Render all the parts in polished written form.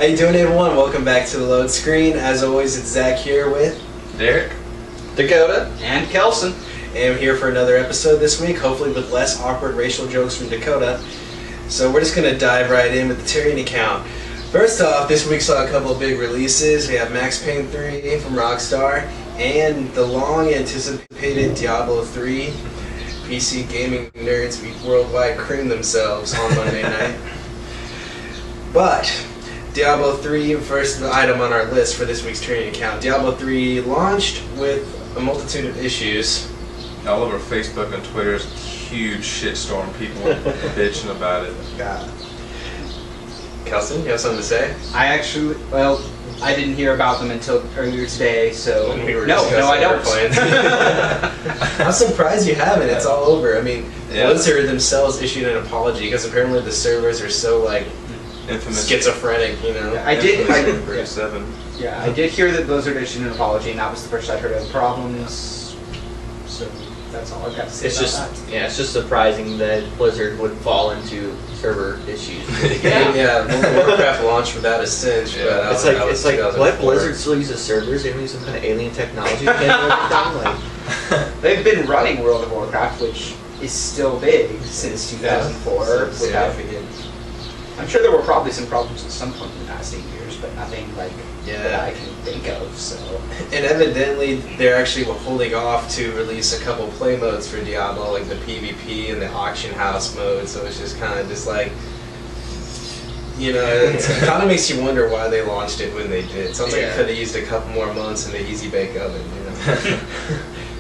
you doing, everyone? Welcome back to the load screen. As always, it's Zach here with Derek, Dakota, and Kelson. And I'm here for another episode this week, hopefully with less awkward racial jokes from Dakota. So we're just going to dive right in with the Tyrion account. First off, this week saw a couple of big releases. We have Max Payne 3 from Rockstar and the long-anticipated Diablo 3. PC gaming nerds worldwide cream themselves on Monday night. But Diablo 3, first item on our list for this week's Tyrion account. Diablo 3 launched with a multitude of issues. all over Facebook and Twitter's huge shitstorm, people bitching about it. God. Kelson, you have something to say? I didn't hear about them until earlier today, so When we were no, I don't. I'm surprised you haven't. It's all over. I mean, Yeah. Blizzard themselves issued an apology because apparently the servers are so Infamous. schizophrenic, you know. I did hear that Blizzard issued an apology, and that was the first I'd heard of the problems. So that's all I've got to say it's about just that. it's just surprising that Blizzard would fall into server issues. Warcraft launched without a cinch. Yeah. But It's like what, 2004. Blizzard still uses servers? They don't use some kind of alien technology to handle everything? Like, They've been running World of Warcraft, which is still big since 2004. So without, significant. I'm sure there were probably some problems at some point in the past 8 years, but nothing that I can think of. So. And evidently, they're actually holding off to release a couple play modes for Diablo, like the PvP and the auction house mode. So it's just kind of just like, you know, it kind of makes you wonder why they launched it when they did. Sounds like it could have used a couple more months in the Easy Bake Oven, you know,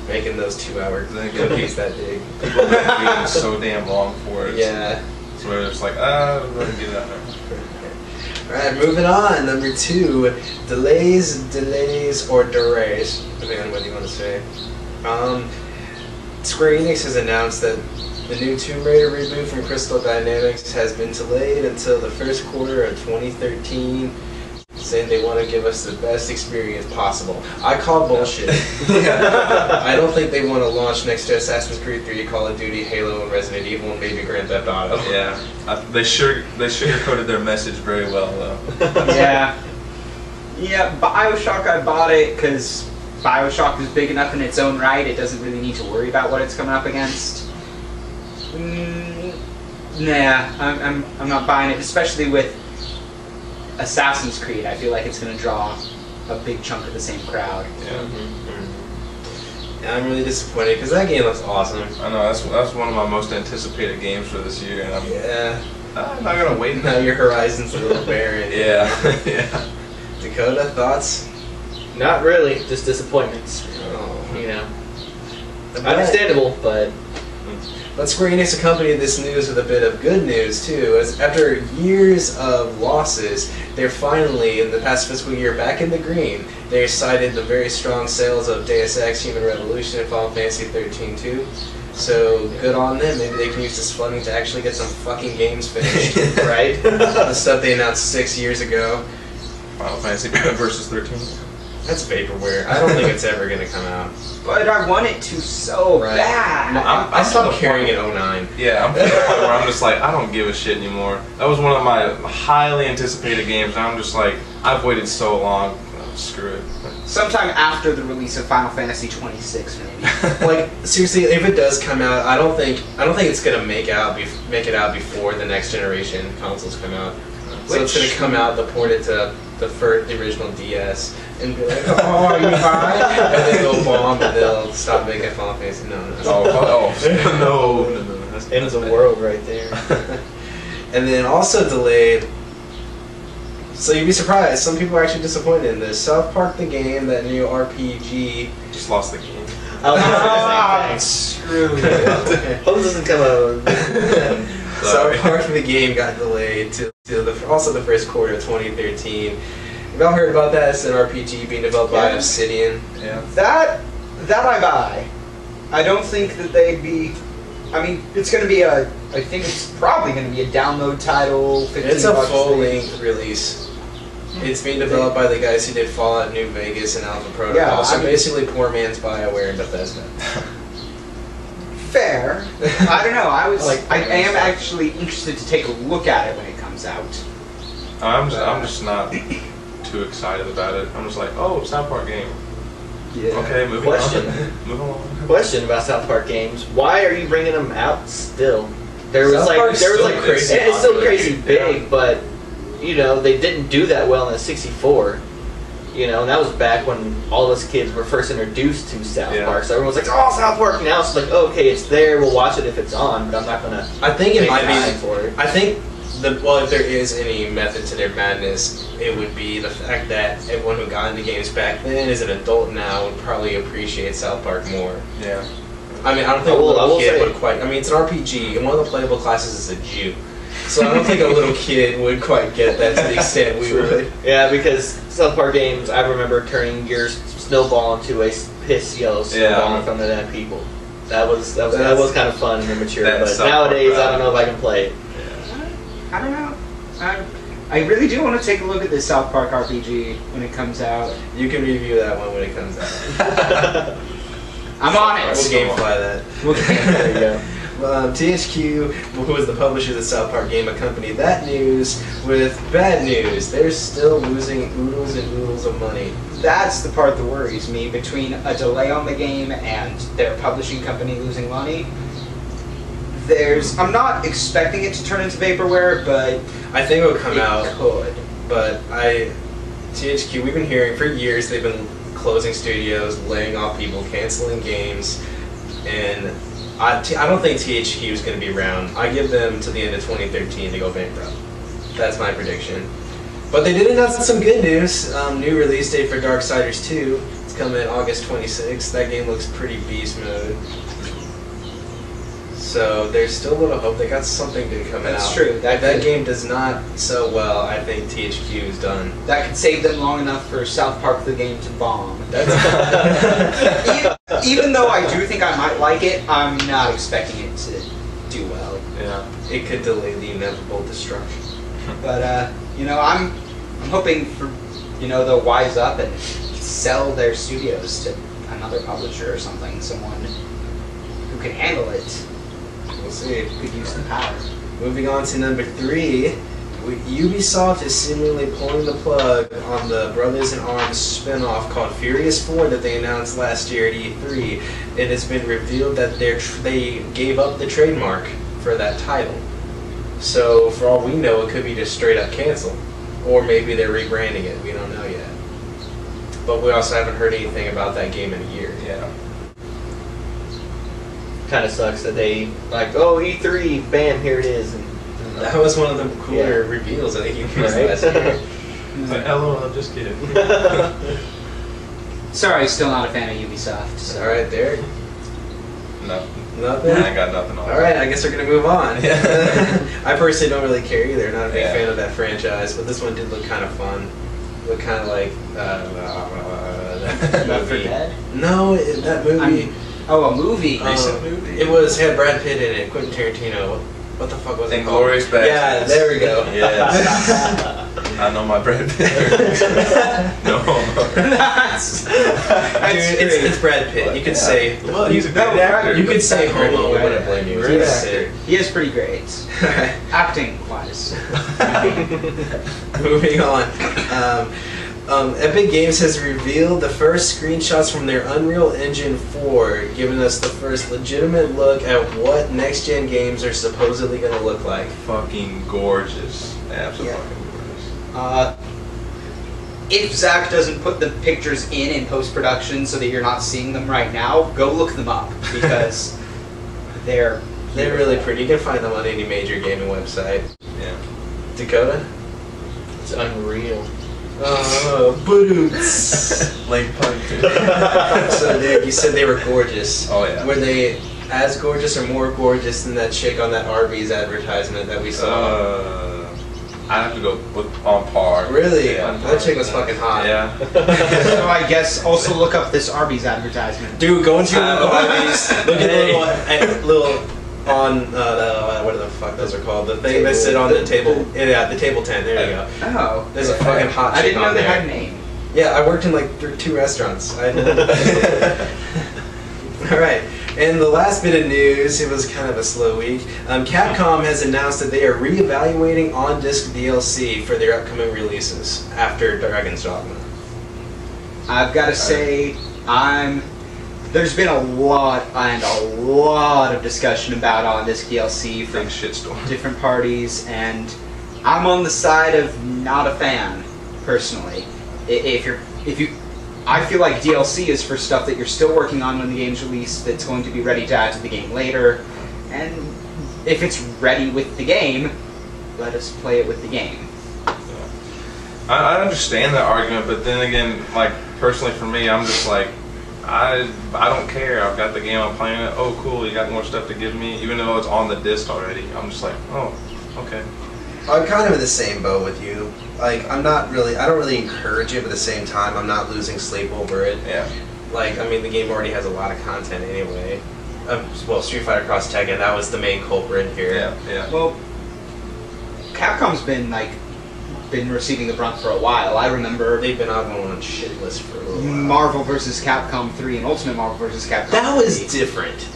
making those 2-hour cookies that big. People are waiting so damn long for it. Yeah. So we're just like, I'm going to get out there. Alright, moving on. Number 2, delays, or delays, depending on what you want to say. Square Enix has announced that the new Tomb Raider reboot from Crystal Dynamics has been delayed until the first quarter of 2013, saying they want to give us the best experience possible. I call bullshit. I don't think they want to launch next to Assassin's Creed 3, Call of Duty, Halo, and Resident Evil, and maybe Grand Theft Auto. Yeah, they sugarcoated their message very well, though. Yeah, BioShock, I bought it because BioShock is big enough in its own right. It doesn't really need to worry about what it's coming up against. I'm not buying it, especially with Assassin's Creed. I feel like it's going to draw a big chunk of the same crowd. Yeah. And I'm really disappointed because that game looks awesome. I know, that's one of my most anticipated games for this year, and I'm not going to wait. Now your horizon's a little barren. Yeah. Dakota, thoughts? not really, just disappointments. Oh. You know, understandable, but But Square Enix accompanied this news with a bit of good news too, as after years of losses, they're finally, in the past fiscal year, back in the green. They cited the very strong sales of Deus Ex Human Revolution and Final Fantasy 13 too. So good on them. Maybe they can use this funding to actually get some fucking games finished. right? The stuff they announced 6 years ago. Final Fantasy versus 13. That's vaporware. I don't think it's ever going to come out. But I want it to so bad. I stopped caring in 09. Yeah, I'm at the point where I'm just like, I don't give a shit anymore. That was one of my highly anticipated games, and I'm just like, I've waited so long. Oh, screw it. Sometime after the release of Final Fantasy 26, maybe. Like seriously, if it does come out, I don't think it's gonna make it out before the next generation consoles come out. So it's gonna come out, they'll port it to the original DS, and be like, oh, are you fine? And then they'll bomb, and they'll stop making Final Fantasy. No. No. That's End of the world right there. And then also delayed. So you'd be surprised. Some people are actually disappointed in this. South Park the game, that new RPG. Just lost the game. Screw you. Hope this doesn't come out. South Park the game got delayed to also the first quarter of 2013. You've all heard about that? It's an RPG being developed by Obsidian. Yeah. That I buy. I don't think that they'd be. I mean, it's going to be I think it's probably going to be a download title. It's a full-length release. It's being developed by the guys who did Fallout New Vegas and Alpha Protocol. Yeah, so basically poor man's BioWare and Bethesda. Fair. I don't know. I am actually interested to take a look at it when it comes out. I'm just not too excited about it. I'm just like, oh, South Park game. Yeah. Okay, moving Question. on. Move along. Question about South Park games: why are you bringing them out still? There was South like Park's there was still like crazy it's still popular, crazy dude. big, but you know they didn't do that well in the 64. You know, and that was back when all of us kids were first introduced to South Yeah. Park. So everyone was like, "Oh, South Park!" Now it's like, oh, "Okay, it's there. We'll watch it if it's on." But I'm not gonna. I think it pay might time be. for it. I think if there is any method to their madness, it would be the fact that everyone who got into games back then is an adult now would probably appreciate South Park more. Yeah. I mean, I don't think I will- a I little will kid say- would quite. I mean, it's an RPG, and one of the playable classes is a Jew. So I don't think a little kid would quite get that to the extent we would. Yeah, because South Park games, I remember turning your snowball into a piss yellow snowball Yeah. in front of them people. That was kind of fun and immature. That's But South Park nowadays, I value. don't know if I can play it. I don't know. I really do want to take a look at this South Park RPG when it comes out. You can review that one when it comes out. I'm on We'll it. gamefly that. There you go. THQ, who was the publisher of the South Park game, accompanied that news with bad news. They're still losing oodles and oodles of money. That's the part that worries me. Between a delay on the game and their publishing company losing money, I'm not expecting it to turn into vaporware, but I think it'll come it out, could. but THQ, we've been hearing for years they've been closing studios, laying off people, canceling games, and I don't think THQ is going to be around. I give them to the end of 2013 to go bankrupt. That's my prediction. But they did announce some good news. New release date for Darksiders 2. It's coming August 26th. That game looks pretty beast mode. So there's still a little hope. They got something good coming That's out. true. If That that could- game does not sell well, I think THQ is done. That could save them long enough for South Park the game to bomb. Even though I do think I might like it, I'm not expecting it to do well. Yeah. It could delay the inevitable destruction. But I'm hoping for they'll wise up and sell their studios to another publisher or something, someone who can handle it, We'll see. who could use the power. Moving on to number 3, Ubisoft is seemingly pulling the plug on the Brothers in Arms spin-off called Furious 4 that they announced last year at E3. It has been revealed that they gave up the trademark for that title. So for all we know, it could be just straight up canceled. Or maybe they're rebranding it. We don't know yet. But we also haven't heard anything about that game in a year. Yeah. Kind of sucks that they like, oh, E3, bam, here it is. And, That was one of the cooler Yeah. reveals I think you used Right? last year. Like, LOL, I'm just kidding. Sorry, still not a fan of Ubisoft. So. All right, Derek. No. Nothing. I ain't got nothing on. All right, I guess we're gonna move on. I personally don't really care either. Not a big Yeah. fan of that franchise, but this one did look kind of fun. Looked kind of like that Left 4 movie. Dead? No, that movie. Oh, a movie. Recent movie? It had Brad Pitt in it. Quentin Tarantino. What the fuck was it called? Inglourious Basterds. Yeah, there we go. Yes. I know my Brad Pitt. No. That's Dude, it's Brad Pitt. You could Yeah. say. Well, he's a great No, actor. You could say Great Homo. We actor. wouldn't blame you. Great He's actor. sick. He is pretty great, Alright. acting wise. Moving on. Epic Games has revealed the first screenshots from their Unreal Engine 4, giving us the first legitimate look at what next-gen games are supposedly going to look like. Fucking gorgeous. Absolutely Yeah. fucking gorgeous. If Zach doesn't put the pictures in post-production so that you're not seeing them right now, go look them up because they're Really pretty. You can find them on any major gaming website. Yeah. Dakota? it's unreal. Boots. Late Pike. So, Nick, you said they were gorgeous. Oh, yeah. Were they as gorgeous or more gorgeous than that chick on that Arby's advertisement that we saw? I have to go on par. Really? Yeah. That chick was fucking hot. Yeah. So I guess also look up this Arby's advertisement. Dude, go into your little Arby's, look at Hey. the little on what the fuck those are called? The thing that sit on the table. Yeah, the table tent. There you go. Oh, There's a fucking hot I chick didn't know on they there. had a name. Yeah, I worked in like 2 restaurants. All right. And the last bit of news, it was kind of a slow week. Capcom has announced that they are reevaluating on-disc DLC for their upcoming releases after Dragon's Dogma. I've got to say, there's been a lot of discussion about on-disc DLC from Big shitstorm. different parties, and I'm on the side of not a fan, personally. I feel like DLC is for stuff that you're still working on when the game's released, that's going to be ready to add to the game later, and if it's ready with the game, let us play it with the game. I understand that argument, but then again, like personally for me, I'm just like, I don't care. I've got the game. I'm playing it. Oh, cool! You got more stuff to give me, even though it's on the disc already. I'm just like, oh, okay. I'm kind of in the same boat with you. Like, I don't really encourage it, but at the same time, I'm not losing sleep over it. Yeah. Like, I mean, the game already has a lot of content anyway. Well, Street Fighter Cross Tekken, that was the main culprit here. Yeah. Well, Capcom's been receiving the brunt for a while. I remember They've been on shit list for a little while. Marvel vs. Capcom 3 and Ultimate Marvel vs. Capcom 3. That was different.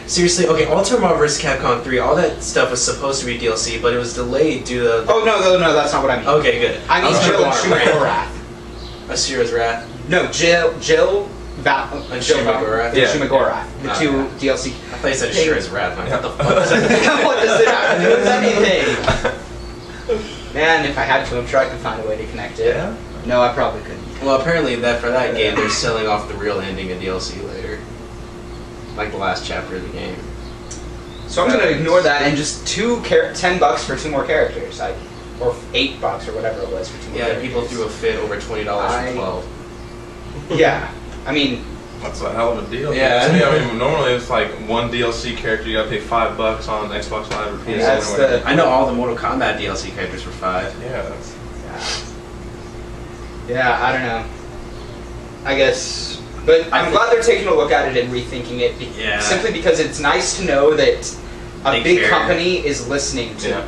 Seriously, Ultimate Marvel vs. Capcom 3, all that stuff was supposed to be DLC, but it was delayed due to... Oh, no, that's not what I mean. Okay, good. I mean was Jill going and on a rant. Shumagorath. Asura's Wrath. No, Jill And Jill Shumagorath. and Yeah. Shumagorath. The two DLC. I thought you said Asura's Wrath. Like, what the fuck? What does it have to do with anything? Man, if I had to, I'm sure I could find a way to connect it. Yeah. No, I probably couldn't. Well, apparently for that game, they're selling off the real ending of DLC later. Like the last chapter of the game. So I'm gonna ignore that and just $10 for 2 more characters, or $8 or whatever it was for 2 more Yeah, characters. people threw a fit over $20 for 12. Yeah, I mean, That's a hell of a deal. Yeah. I mean, normally it's like one DLC character you gotta pay $5 on Xbox Live or PSN That's or whatever. I know all the Mortal Kombat DLC characters for $5. Yeah. That's, yeah, I don't know. I guess, but I'm glad they're taking a look at it and rethinking it. Yeah. Simply because it's nice to know that a They big care. company is listening to Yeah.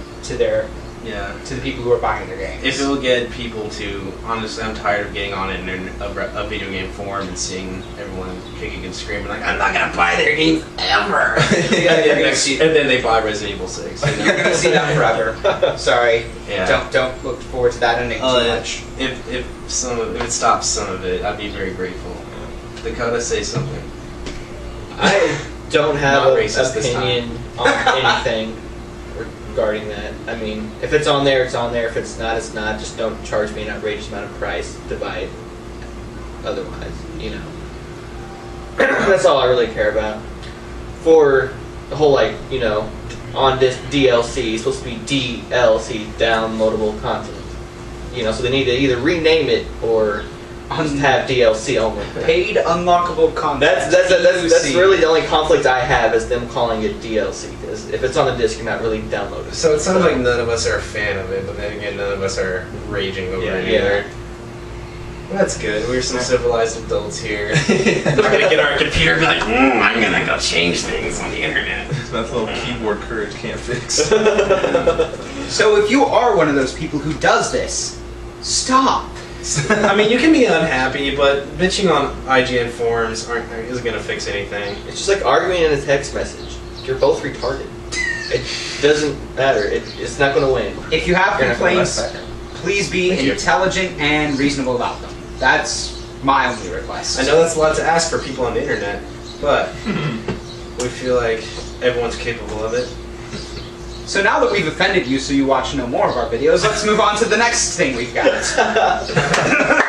to the people who are buying their games. If it will get people to, honestly, I'm tired of getting on a video game forum and seeing everyone kicking and screaming like, I'm not gonna buy their games ever. You're gonna see- and then they buy Resident Evil 6. You know? You're gonna see that forever. Sorry. Yeah. Don't look forward to that ending too much. If it stops some of it, I'd be very grateful. Dakota, say something. I don't have Not an racist this opinion on anything regarding that. I mean, if it's on there, it's on there. If it's not, it's not. Just don't charge me an outrageous amount of price to buy it otherwise, you know. That's all I really care about. For the whole, like, you know, on this DLC, it's supposed to be DLC, downloadable content. You know, so they need to either rename it or just have DLC only. Paid unlockable content. That's really the only conflict I have is them calling it DLC. Because if it's on the disc, you're not really downloading. So it sounds like none of us are a fan of it, but then again, none of us are raging over it Yeah. either. That's good. We're some civilized adults here. We're gonna get our computer and be like, I'm gonna go change things on the internet. that little keyboard courage can't fix. So if you are one of those people who does this, stop. I mean, you can be unhappy, but bitching on IGN forums isn't gonna fix anything. It's just like arguing in a text message. You're both retarded. It doesn't matter. It's not going to win. If you have You're not gonna complaints, let that. please be Thank you. intelligent and reasonable about them. That's my only request. I know that's a lot to ask for people on the internet, but we feel like everyone's capable of it. So now that we've offended you so you watch no more of our videos, let's move on to the next thing we've got.